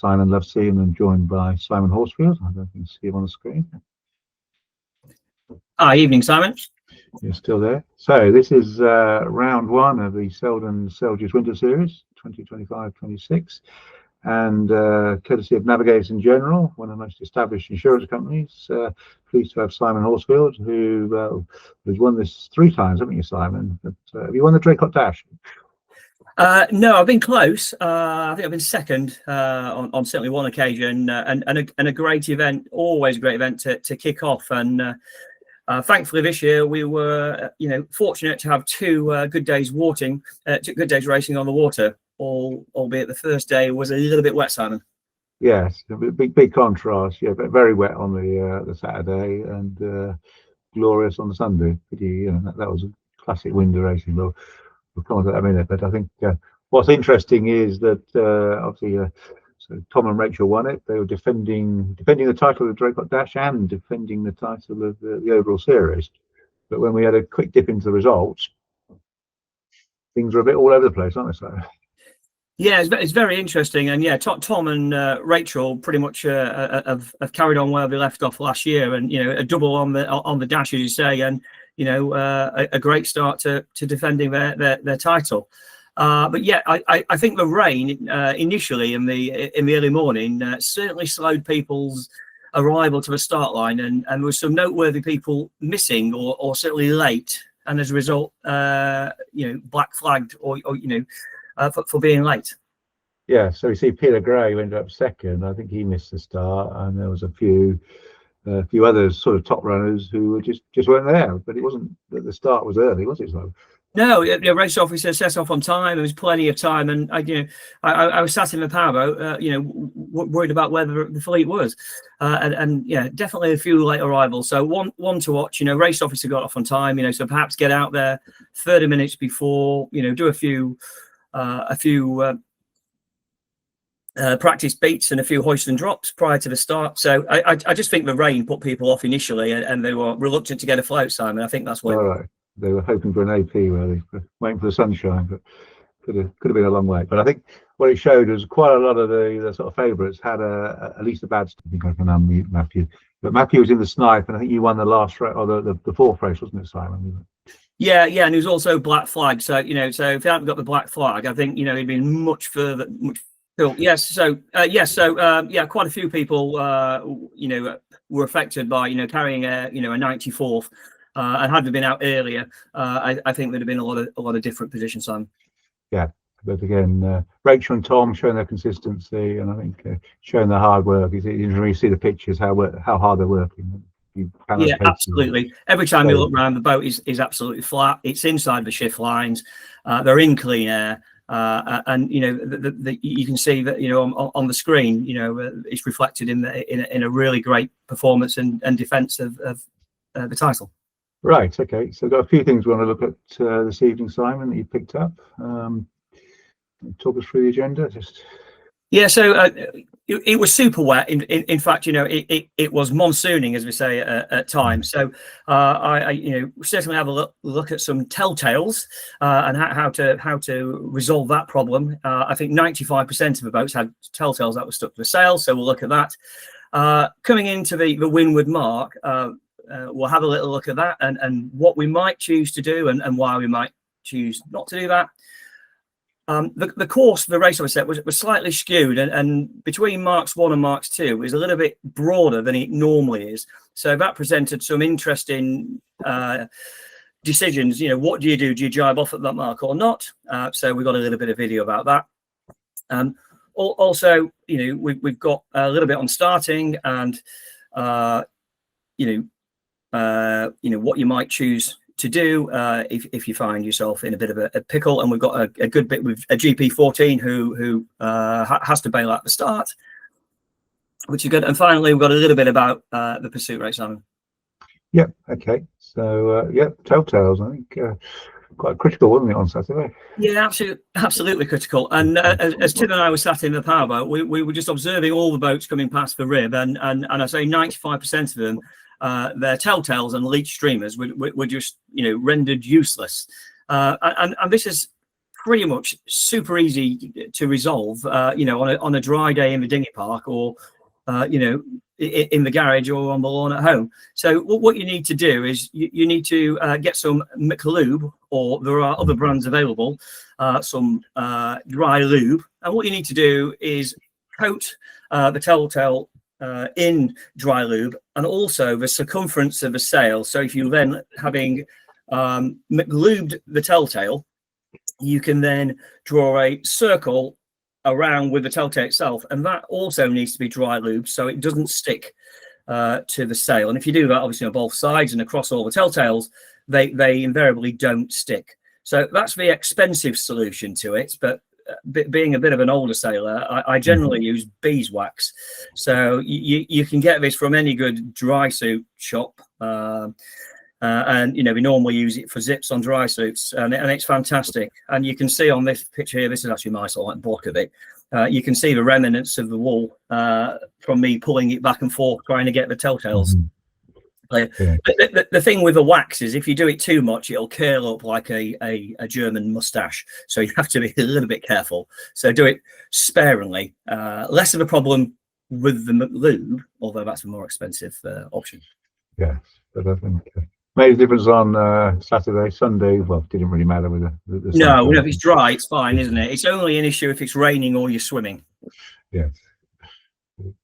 Simon Loveseat, and I'm joined by Simon Horsfield. I don't think you can see him on the screen. Hi, evening, Simon. You're still there. So this is round one of the Seldén Sailjuice Winter Series, 2025-26, and courtesy of Navigators General, one of the most established insurance companies. Pleased to have Simon Horsfield, who has won this 3 times, haven't you, Simon? But, have you won the Draycote Dash? No, I've been close. I think I've been second on certainly one occasion, and a great event, always a great event to kick off. And thankfully this year we were, fortunate to have 2 good days good days racing on the water. Albeit the first day was a little bit wet, Simon. Yes, a big contrast. Yeah, but very wet on the Saturday and glorious on the Sunday. That was a classic winter racing. We'll come on to that in a minute, but I think what's interesting is that obviously so Tom and Rachel won it. They were defending the title of the Draycote Dash and defending the title of the overall series. But when we had a quick dip into the results, things were a bit all over the place, aren't they? So. Yeah, it's very interesting, and yeah, Tom and Rachel pretty much have carried on where they left off last year, and a double on the dash, as you say, and a great start to defending their title. But yeah, I think the rain initially in the early morning certainly slowed people's arrival to the start line, and there was some noteworthy people missing or certainly late, and as a result, black flagged or for being late. Yeah, so we see Peter Gray who ended up second. I think he missed the start, and there was a few other sort of top runners who were just weren't there. But it wasn't that the start was early, was it? So. No, race officer set off on time. There was plenty of time, and I was sat in the powerboat, worried about where the fleet was, and yeah, definitely a few late arrivals. So one to watch. Race officer got off on time. So perhaps get out there 30 minutes before. Do a few practice beats and a few hoist and drops prior to the start. So I just think the rain put people off initially, and they were reluctant to get afloat, Simon. I think that's what. All right. They were hoping for an AP, really, waiting for the sunshine, but could have been a long way. But I think what it showed was quite a lot of the sort of favourites had at least a bad start. I think I can unmute Matthew. But Matthew was in the snipe, and I think you won the last race, or the fourth race, wasn't it, Simon? Yeah, and he was also black flag. So so if he hadn't got the black flag, I think he'd been much further. Cool. Yes. So quite a few people were affected by carrying a 94th. And had they been out earlier, I think there'd have been a lot of different positions on. Yeah, but again, Rachel and Tom showing their consistency, and I think showing their hard work. You really see the pictures how hard they're working. Yeah, absolutely. Every time you look around, the boat is absolutely flat. It's inside the shift lines. They're in clean air, and you can see that on the screen, it's reflected in a really great performance and defence of the title. Right. Okay. So, we've got a few things we want to look at this evening, Simon, that you picked up. Talk us through the agenda. Yeah. So it was super wet. In fact, it was monsooning, as we say at times. So I certainly have a look at some telltales and how to resolve that problem. I think 95% of the boats had telltales that were stuck to the sail. So we'll look at that. Coming into the Windward mark. We'll have a little look at that and what we might choose to do and why we might choose not to do that. The course for the race I set was slightly skewed, and between marks 1 and marks 2 is a little bit broader than it normally is. So that presented some interesting decisions. What do you do? Do you jibe off at that mark or not? So we've got a little bit of video about that. Also, we've got a little bit on starting and what you might choose to do if you find yourself in a bit of a pickle. And we've got a good bit with a GP14 who has to bail at the start, which is good. And finally, we've got a little bit about the pursuit race, Simon. Yep. Okay. So telltales, I think quite critical, wasn't it, on Saturday? Yeah, absolutely critical. And as Tim and I were sat in the powerboat, we were just observing all the boats coming past the rib, and I say 95% of them. Their telltales and leach streamers were just rendered useless, and this is pretty much super easy to resolve, on a dry day in the dinghy park, or in the garage or on the lawn at home. So what you need to do is you need to get some McLube, or there are other brands available, some dry lube. And what you need to do is coat the telltale in dry lube, and also the circumference of the sail. So if you then having McLubed the telltale, you can then draw a circle around with the telltale itself, and that also needs to be dry lube so it doesn't stick to the sail. And if you do that, obviously on both sides and across all the telltales, they invariably don't stick. So that's the expensive solution to it. But being a bit of an older sailor, I generally use beeswax. So you can get this from any good dry suit shop. And we normally use it for zips on dry suits, and it's fantastic. And you can see on this picture here, this is actually my sort of like block of it. You can see the remnants of the wool from me pulling it back and forth trying to get the telltales. The thing with the wax is if you do it too much, it'll curl up like a German mustache. So you have to be a little bit careful. So do it sparingly. Less of a problem with the lube, although that's a more expensive option. Yes, but I think made a difference on Saturday, Sunday. Well, it didn't really matter with the no, if it's dry, it's fine, isn't it? It's only an issue if it's raining or you're swimming. Yes,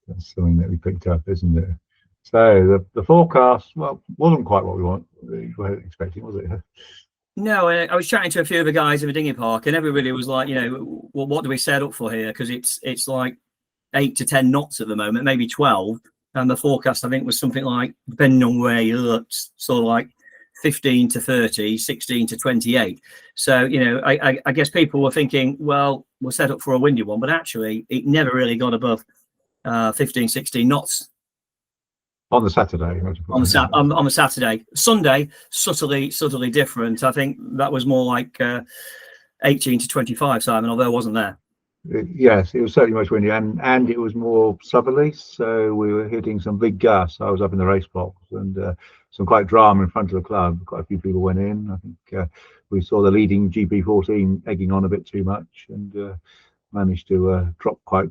that's something that we picked up, isn't it? So the forecast, well, wasn't quite what we were expecting, was it? No, I was chatting to a few of the guys in the dinghy park, and everybody was like, well, what do we set up for here? Because it's like 8 to 10 knots at the moment, maybe 12. And the forecast, I think, was something like, depending on where you looked, sort of like 15 to 30, 16 to 28. So, I guess people were thinking, well, we're set up for a windy one, but actually it never really got above 15, 16 knots. On the Saturday. On the Saturday. Sunday, subtly different. I think that was more like 18 to 25, Simon, although I wasn't there. Yes, it was certainly much windy, and it was more southerly, so we were hitting some big gusts. I was up in the race box, and some quite drama in front of the club. Quite a few people went in. I think we saw the leading GP14 egging on a bit too much, and managed to drop quite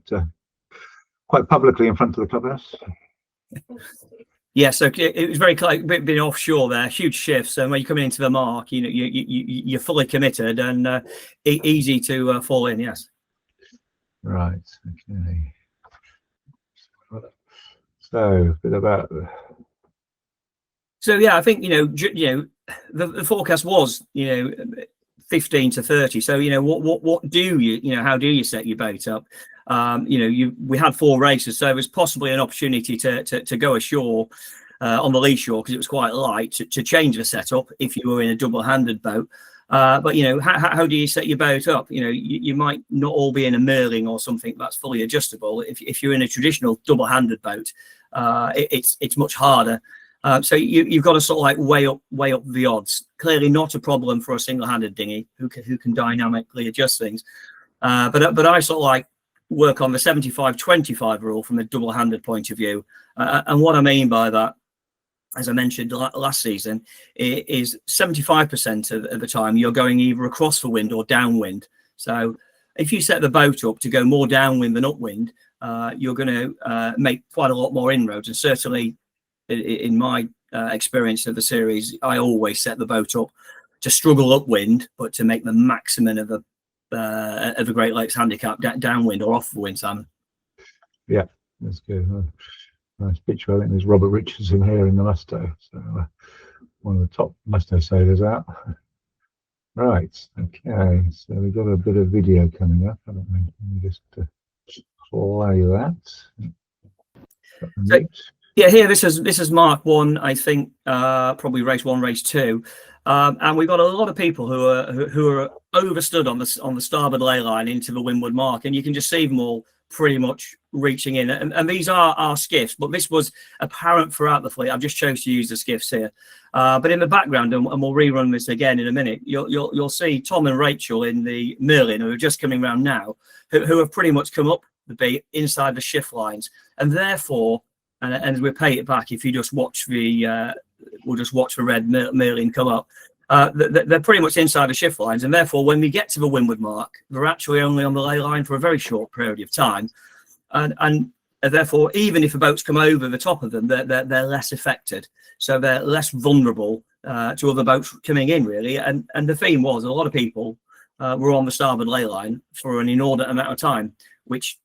publicly in front of the clubhouse. Yeah, so it was very close, being offshore there, huge shifts. So when you're coming into the mark, you're fully committed and easy to fall in. Yes. Right. Okay. So a bit about. So yeah, I think the forecast was 15 to 30. So what do you how do you set your boat up? We had 4 races, so there was possibly an opportunity to go ashore on the lee shore because it was quite light to change the setup if you were in a double-handed boat. But how do you set your boat up? You might not all be in a Merlin or something that's fully adjustable. If you're in a traditional double-handed boat, it's much harder. So you've got to sort of like weigh up the odds. Clearly not a problem for a single-handed dinghy who can dynamically adjust things. But I sort of like work on the 75-25 rule from a double-handed point of view. And what I mean by that, as I mentioned last season, is 75% of the time you're going either across the wind or downwind. So if you set the boat up to go more downwind than upwind, you're going to make quite a lot more inroads. And certainly in my experience of the series, I always set the boat up to struggle upwind, but to make the maximum of the Great Lakes handicap downwind or off the wind, Simon. Yeah, that's good. Nice picture. I think there's Robert Richardson here in the Musto, so one of the top Musto sailors out. Right. Okay. So we've got a bit of video coming up, haven't we? Let me just play that. Yeah, here this is Mark 1, I think, probably race 1, race 2, and we've got a lot of people who are overstood on the starboard ley line into the Windward mark, and you can just see them all pretty much reaching in. And these are our skiffs, but this was apparent throughout the fleet. I've just chose to use the skiffs here, but in the background, and we'll rerun this again in a minute, you'll see Tom and Rachel in the Merlin, who are just coming around now, who have pretty much come up the beat inside the shift lines, and therefore. And we'll pay it back if you just watch we'll just watch the red Merlin come up. they're pretty much inside the shift lines, and therefore when we get to the windward mark, they're actually only on the ley line for a very short period of time, and therefore even if the boats come over the top of them, they're less affected, so they're less vulnerable to other boats coming in, really. And the theme was a lot of people were on the starboard ley line for an inordinate amount of time, which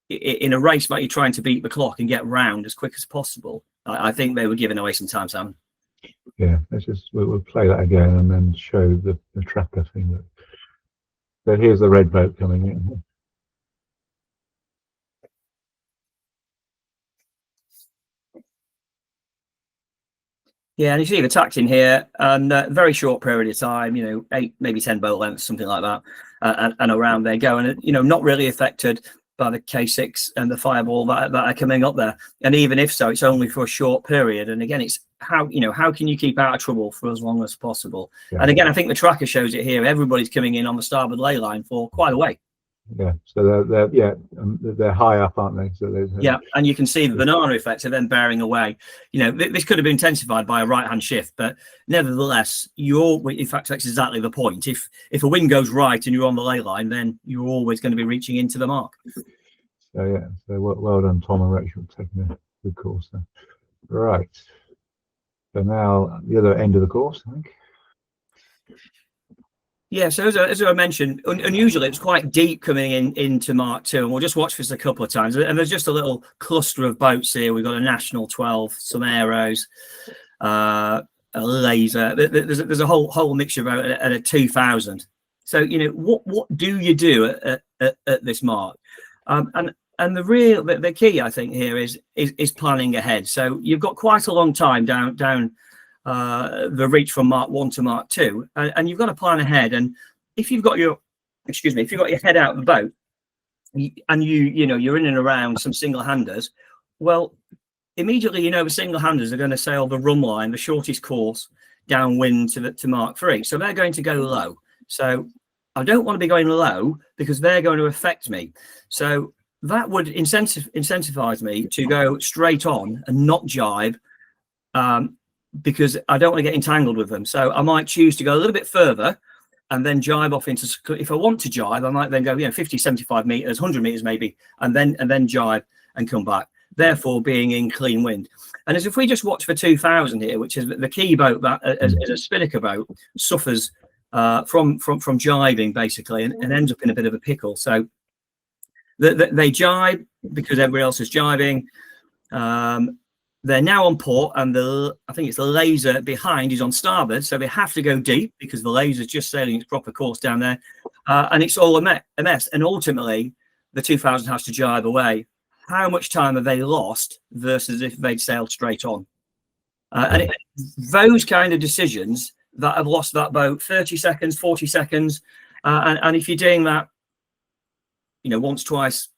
in a race where you're trying to beat the clock and get round as quick as possible, I think they were giving away some time, Sam. Yeah, we'll play that again and then show the tracker thing. So here's the red boat coming in. Yeah, and you see the tacked in here, and very short period of time, 8, maybe 10 boat lengths, something like that, and around they go, and not really affected by the K6 and the fireball that are coming up there. And even if so, it's only for a short period. And again, it's how can you keep out of trouble for as long as possible? Yeah. And again, I think the tracker shows it here. Everybody's coming in on the starboard ley line for quite a way. Yeah, so they're high up, aren't they? So yeah, and you can see the banana effect of them bearing away. This could have been intensified by a right-hand shift, but nevertheless, in fact, that's exactly the point. If a wind goes right and you're on the ley line, then you're always going to be reaching into the mark. So yeah, so well done, Tom and Rachel, taking a good course there. Right. So now the other end of the course, I think. Yeah, so as I mentioned, unusually it's quite deep coming into Mark 2, and we'll just watch this a couple of times. And there's just a little cluster of boats here. We've got a National 12, some Aeros, a laser. There's a whole mixture of boat at a 2000. So what do you do at this mark? And the key, I think, here is planning ahead. So you've got quite a long time down the reach from Mark 1 to Mark 2, and you've got to plan ahead. And if you've got your head out of the boat, and you're in and around some single-handers, well, immediately the single-handers are going to sail the run line, the shortest course downwind to Mark 3, so they're going to go low. So I don't want to be going low because they're going to affect me. So that would incentivize me to go straight on and not jibe, because I don't want to get entangled with them. So I might choose to go a little bit further and then jibe off into, if I want to jibe, I might then go 50, 75 meters, 100 meters maybe, and then jibe and come back, therefore being in clean wind. And as if we just watch for 2000 here, which is the key boat that as a spinnaker boat suffers from jibing basically, and ends up in a bit of a pickle. So they jibe because everybody else is jibing. They're now on port, and I think it's the laser behind is on starboard, so they have to go deep because the laser's just sailing its proper course down there, and it's all a mess. And ultimately, the 2000 has to jibe away. How much time have they lost versus if they'd sailed straight on? Those kind of decisions that have lost that boat 30 seconds, 40 seconds, and if you're doing that, once, twice.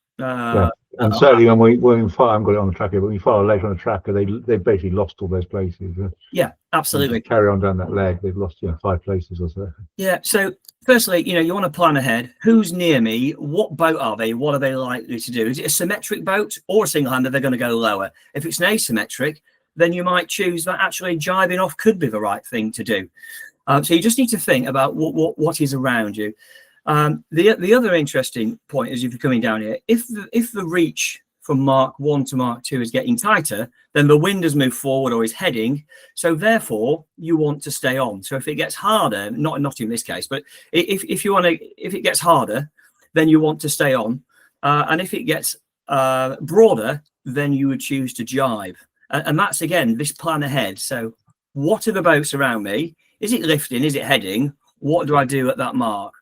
And certainly when we follow, I haven't got it on the tracker, but when you follow later on the tracker, they basically lost all those places. Yeah, absolutely. Carry on down that leg, they've lost 5 places or so. Yeah. So firstly, you want to plan ahead. Who's near me? What boat are they? What are they likely to do? Is it a symmetric boat or a single-hander? They're going to go lower. If it's an asymmetric, then you might choose that actually jibing off could be the right thing to do. So you just need to think about what is around you. The other interesting point is if you're coming down here, if the reach from Mark 1 to Mark 2 is getting tighter, then the wind has moved forward or is heading. So therefore, you want to stay on. So if it gets harder, not in this case, but if it gets harder, then you want to stay on. And if it gets broader, then you would choose to jibe. And that's, again, this plan ahead. So what are the boats around me? Is it lifting? Is it heading? What do I do at that mark?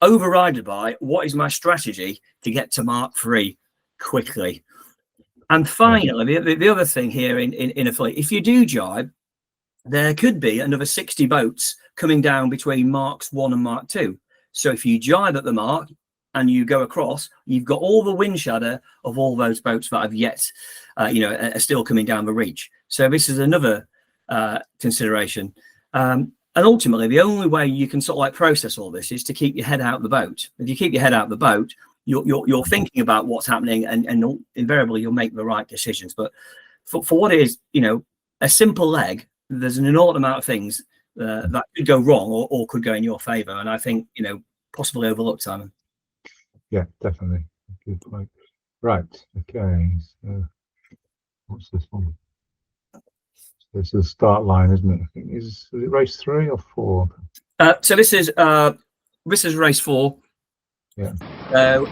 Overrided by what is my strategy to get to Mark 3 quickly. And finally, the other thing here in a fleet, if you do jibe, there could be another 60 boats coming down between Marks 1 and Mark 2. So if you jibe at the mark and you go across, you've got all the wind shadow of all those boats that have yet, are still coming down the reach. So this is another consideration. And ultimately, the only way you can sort of like process all this is to keep your head out of the boat. If you keep your head out of the boat, you're thinking about what's happening, and invariably you'll make the right decisions. But for what is, a simple leg, there's an enormous amount of things that could go wrong or could go in your favour. And I think, you know, possibly overlooked, Simon. Yeah, definitely. Good point. Right. Okay. So what's this one? This is the start line, isn't it? I think is it race 3 or 4? So this is race 4. Yeah. So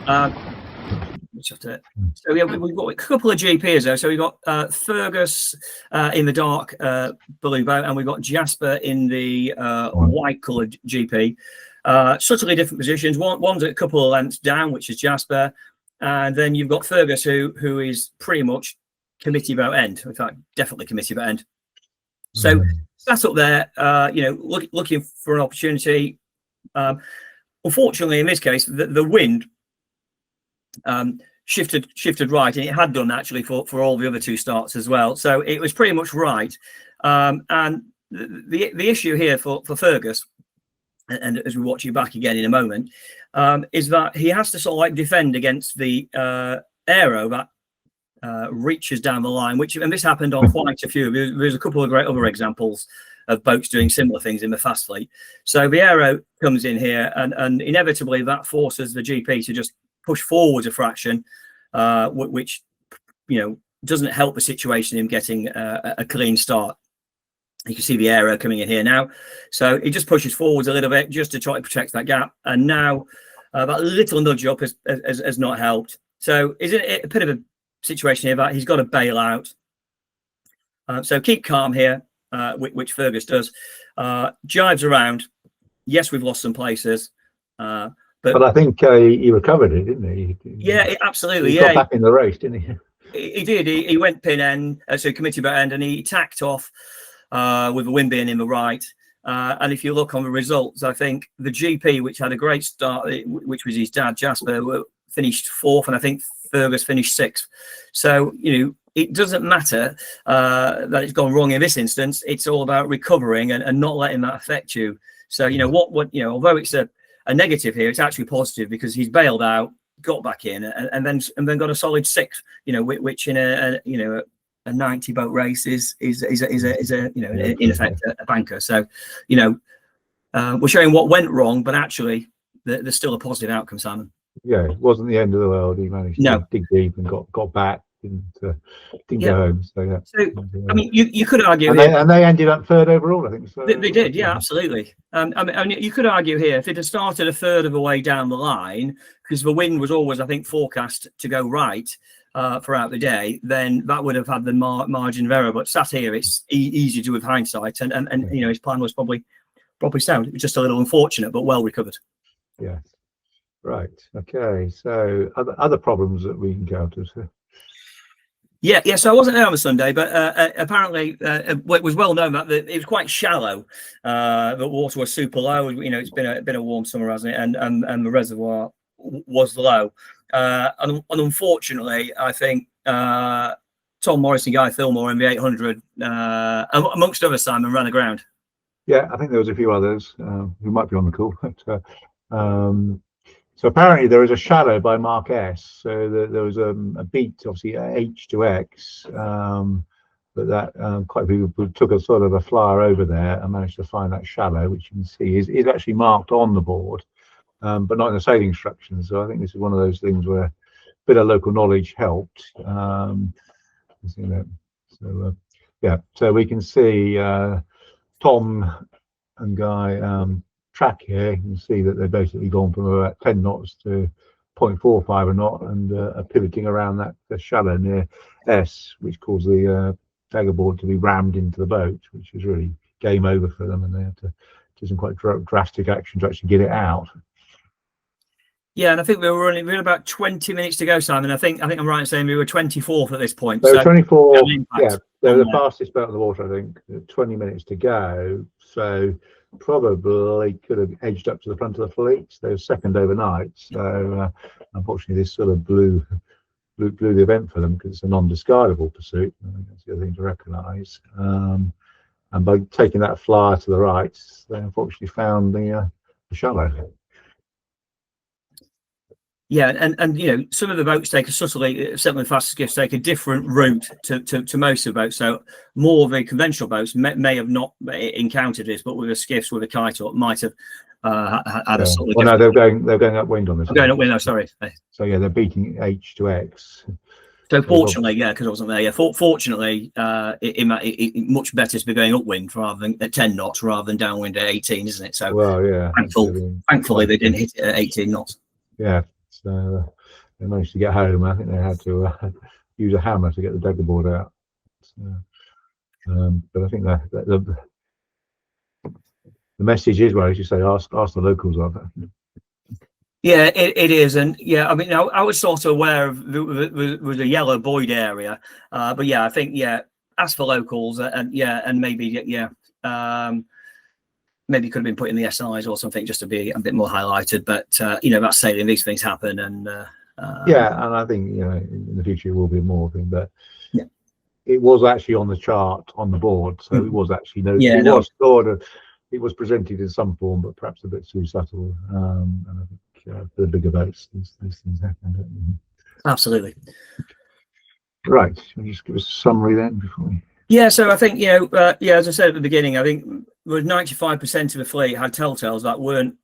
yeah, we've got a couple of GPs though. So we've got Fergus in the dark blue boat, and we've got Jasper in the white coloured GP. Subtly different positions. One's a couple of lengths down, which is Jasper, and then you've got Fergus, who is pretty much committee boat end. In fact, definitely committee boat end. So that's up there, you know, looking for an opportunity. Unfortunately, in this case, the wind shifted right, and it had done actually for all the other 2 starts as well. So it was pretty much right. And the issue here for Fergus, and as we watch you back again in a moment, is that he has to sort of like defend against the aero that reaches down the line, and this happened on quite a few. There's a couple of great other examples of boats doing similar things in the fast fleet. So the aero comes in here, and inevitably that forces the GP to just push forwards a fraction, which, you know, doesn't help the situation in getting a clean start. You can see the aero coming in here now, so it just pushes forwards a little bit just to try to protect that gap. And now that little nudge up has not helped. So is it a bit of a situation here that he's got to bail out? So keep calm here, which Fergus does. Jives around. Yes, we've lost some places, but I think he recovered it, didn't he? Yeah, absolutely. He got back in the race, didn't he? He did. He went pin end, so committee boat end, and he tacked off with the wind being in the right. And if you look on the results, I think the GP, which had a great start, which was his dad, Jasper, finished 4th, and I think Fergus finished 6th. So, you know, it doesn't matter that it's gone wrong in this instance. It's all about recovering and not letting that affect you. So, you know, what you know, although it's a negative here, it's actually positive because he's bailed out, got back in, and then got a solid 6th. You know, which in a 90 boat race is a you know, in effect a banker. So, you know, we're showing what went wrong, but actually there's still a positive outcome, Simon. Yeah, it wasn't the end of the world. He managed to dig deep and got back. Didn't go home. So yeah. So I mean, you could argue, and they ended up 3rd overall, I think. So, they did, yeah, absolutely. I mean, you could argue here if it had started a third of the way down the line, because the wind was always, I think, forecast to go right throughout the day, then that would have had the margin of error. But sat here, it's easy to do with hindsight, and you know, his plan was probably sound. It was just a little unfortunate, but well recovered. Yeah. Right. Okay. So other problems that we encountered. Yeah. So I wasn't there on the Sunday, but apparently it was well known that it was quite shallow. The water was super low. You know, it's been a warm summer, hasn't it? And the reservoir was low. And unfortunately, I think Tom Morris and Guy Fillmore in the 800, amongst others, Simon, ran aground. Yeah, I think there was a few others who might be on the call. But, so apparently there is a shallow by Mark S. So there was a beat, obviously H to X, but that quite a few people took a sort of a flyer over there and managed to find that shallow, which you can see is actually marked on the board, but not in the sailing instructions. So I think this is one of those things where a bit of local knowledge helped. So we can see Tom and Guy track here. You can see that they've basically gone from about 10 knots to 0.45 a knot and are pivoting around that shallow near S, which caused the dagger board to be rammed into the boat, which was really game over for them, and they had to do some quite drastic action to actually get it out. Yeah, and I think we were about 20 minutes to go, Simon. I think I'm right in saying we were 24th at this point. They were 24. Yeah, they were the fastest boat in the water, I think. 20 minutes to go, so probably could have edged up to the front of the fleet. They were second overnight, so unfortunately this sort of blew the event for them because it's a non-discardable pursuit. I think that's the other thing to recognise. And by taking that flyer to the right, they unfortunately found the shallow. Yeah, and you know, some of the boats take a subtly, certainly the fastest skiffs take a different route to most of the boats. So more of the conventional boats may have not encountered this, but with the skiffs with a kite up might have had a sort of. Well, no, they're going upwind on this. Going upwind. No, sorry. So yeah, they're beating H to X. So fortunately, yeah, because I wasn't there. Yeah, fortunately, it much better to be going upwind rather than at 10 knots rather than downwind at 18, isn't it? So well, yeah. Thankfully, they didn't hit it at 18 knots. Yeah. So they managed to get home. I think they had to use a hammer to get the dagger board out. So, but I think that the message is, well, as you say, ask the locals of it. Yeah, it is, and yeah, I mean, I was sort of aware of the yellow buoyed area, but yeah, I think ask for locals, and maybe maybe could have been put in the SIs or something just to be a bit more highlighted. But you know, that's sailing; these things happen, and and I think in the future it will be more thing, but it was actually on the chart on the board, so it was actually was sort of. It was presented in some form, but perhaps a bit too subtle. And I think for the bigger boats, these things happen, don't they? Absolutely. Right. Can you just give us a summary then before we? Yeah. So I think as I said at the beginning, I think 95% of the fleet had telltales that weren't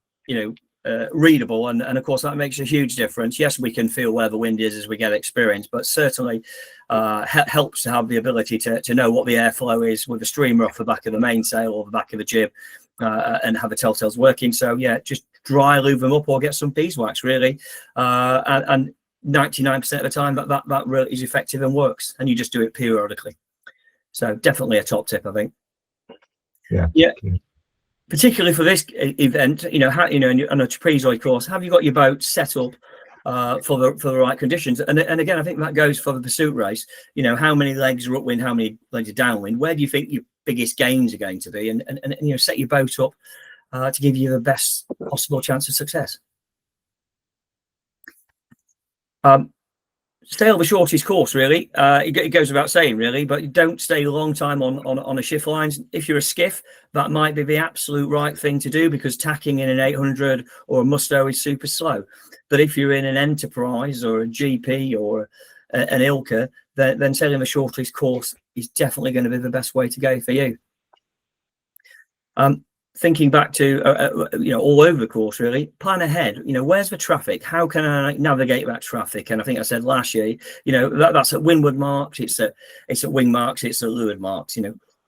readable, and of course that makes a huge difference. Yes, we can feel where the wind is as we get experience, but certainly helps to have the ability to know what the airflow is with the streamer off the back of the mainsail or the back of the jib, and have the telltales working. So yeah, just dry lube them up or get some beeswax really, and 99% of the time that really is effective and works, and you just do it periodically. So definitely a top tip, I think. Yeah. Particularly for this event, and a trapezoid course, have you got your boat set up for the right conditions? And again, I think that goes for the pursuit race. How many legs are upwind, how many legs are downwind? Where do you think your biggest gains are going to be? And set your boat up to give you the best possible chance of success. Sail the shortest course, really. It goes without saying, really, but you don't stay a long time on a shift lines. If you're a skiff, that might be the absolute right thing to do, because tacking in an 800 or a Musto is super slow. But if you're in an Enterprise or a GP or an Ilka, then sailing the shortest course is definitely going to be the best way to go for you. Thinking back to all over the course, really plan ahead. Where's the traffic? How can I navigate that traffic? And I think I said last year, that's at windward marks, it's at wing marks, it's at leeward marks.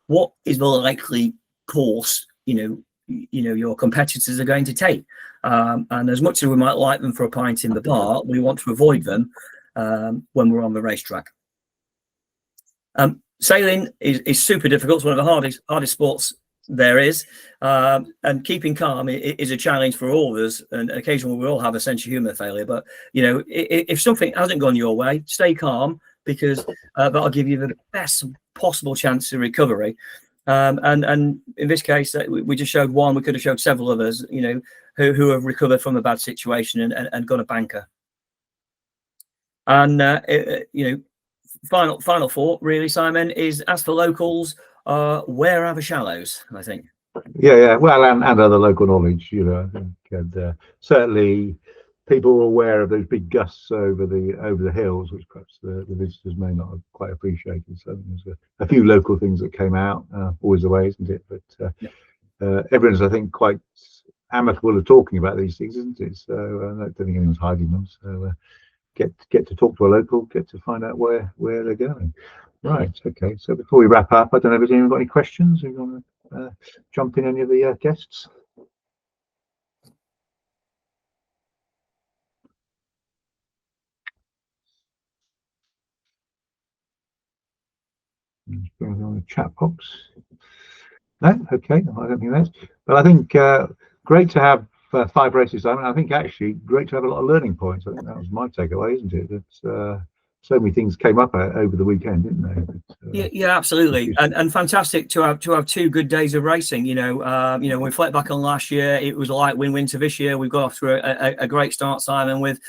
What is the likely course your competitors are going to take? And as much as we might like them for a pint in the bar, we want to avoid them when we're on the racetrack. Sailing is super difficult. It's one of the hardest sports there is, and keeping calm is a challenge for all of us, and occasionally we all have a sense of humor failure, but if something hasn't gone your way, stay calm, because that'll give you the best possible chance of recovery. And in this case, we just showed one. We could have showed several others who have recovered from a bad situation and got a banker. And final thought really, Simon, is ask for locals. Where are the shallows? I think. Yeah. Well, and other local knowledge, I think, and certainly people are aware of those big gusts over the hills, which perhaps the visitors may not have quite appreciated. So there's a few local things that came out, always the way, isn't it? But everyone's, I think, quite amicable of talking about these things, isn't it? So I don't think anyone's hiding them. So get to talk to a local, get to find out where they're going. Right. Okay. So before we wrap up, I don't know if there's anyone got any questions. You want to jump in, any of the guests? On the chat box. No. Okay. I don't think that's. But I think great to have 5 races. I think actually great to have a lot of learning points. I think that was my takeaway, isn't it? It's so many things came up over the weekend, didn't they? But, yeah, absolutely, and fantastic to have 2 good days of racing. When we reflect back on last year, it was a light winter. This year, we've got off to a great start, Simon, with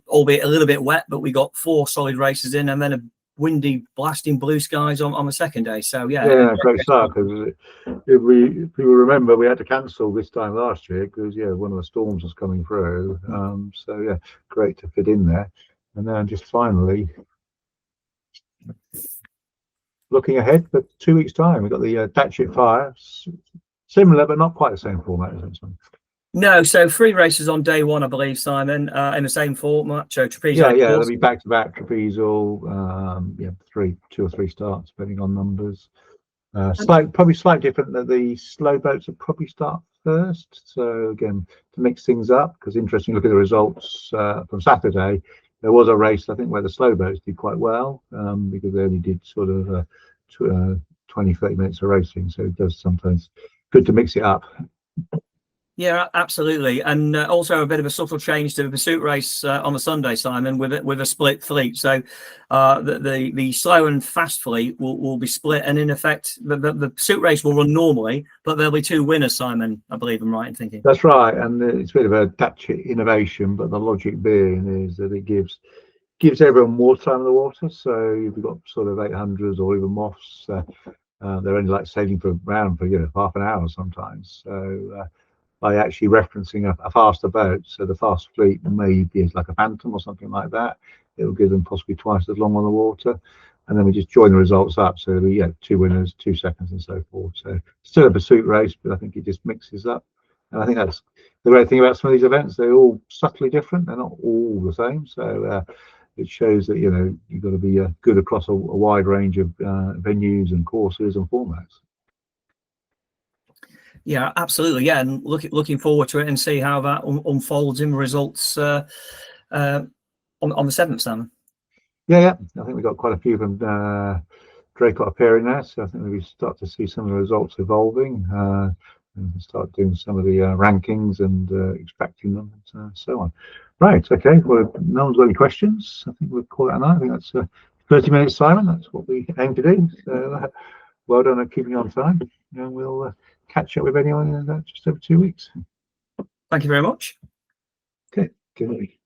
albeit a little bit wet, but we got 4 solid races in, and then windy, blasting blue skies on the second day. So yeah, great start. Because if you remember, we had to cancel this time last year because one of the storms was coming through. So yeah, great to fit in there. And then just finally looking ahead for 2 weeks' time, we've got the Datchet Fire, similar but not quite the same format as this one. No, so 3 races on day 1, I believe, Simon, in the same format. So trapeze. Yeah, there'll be back-to-back trapezal. 2 or 3 starts, depending on numbers. Probably slightly different that the slow boats will probably start first. So again, to mix things up, because interesting, look at the results from Saturday. There was a race, I think, where the slow boats did quite well because they only did sort of 20, 30 minutes of racing. So it does sometimes good to mix it up. Yeah, absolutely, and also a bit of a subtle change to the pursuit race on the Sunday, Simon, with a split fleet. So the slow and fast fleet will be split, and in effect, the pursuit race will run normally, but there'll be 2 winners, Simon. I believe I'm right in thinking. That's right, and it's a bit of a Datchet innovation, but the logic being is that it gives everyone more time in the water. So you've got sort of 800s or even moths. They're only like sailing around for half an hour sometimes. So by actually referencing a faster boat, so the fast fleet may be like a Phantom or something like that, it will give them possibly twice as long on the water, and then we just join the results up. So there'll be 2 winners, 2 seconds, and so forth. So still a pursuit race, but I think it just mixes up, and I think that's the great thing about some of these events. They're all subtly different. They're not all the same. So it shows that you've got to be good across a wide range of venues and courses and formats. Yeah, absolutely. Yeah, and looking forward to it and see how that unfolds in results on the 7th, Simon. Yeah. I think we've got quite a few from Draycote appearing there, so I think we start to see some of the results evolving and start doing some of the rankings and extracting them and so on. Right. Okay. Well, if no one's got any questions, I think we'll call it a night. I think that's 30 minutes, Simon. That's what we aim to do. So well done at keeping on time, and we'll catch up with anyone in just over 2 weeks. Thank you very much. Okay, good night.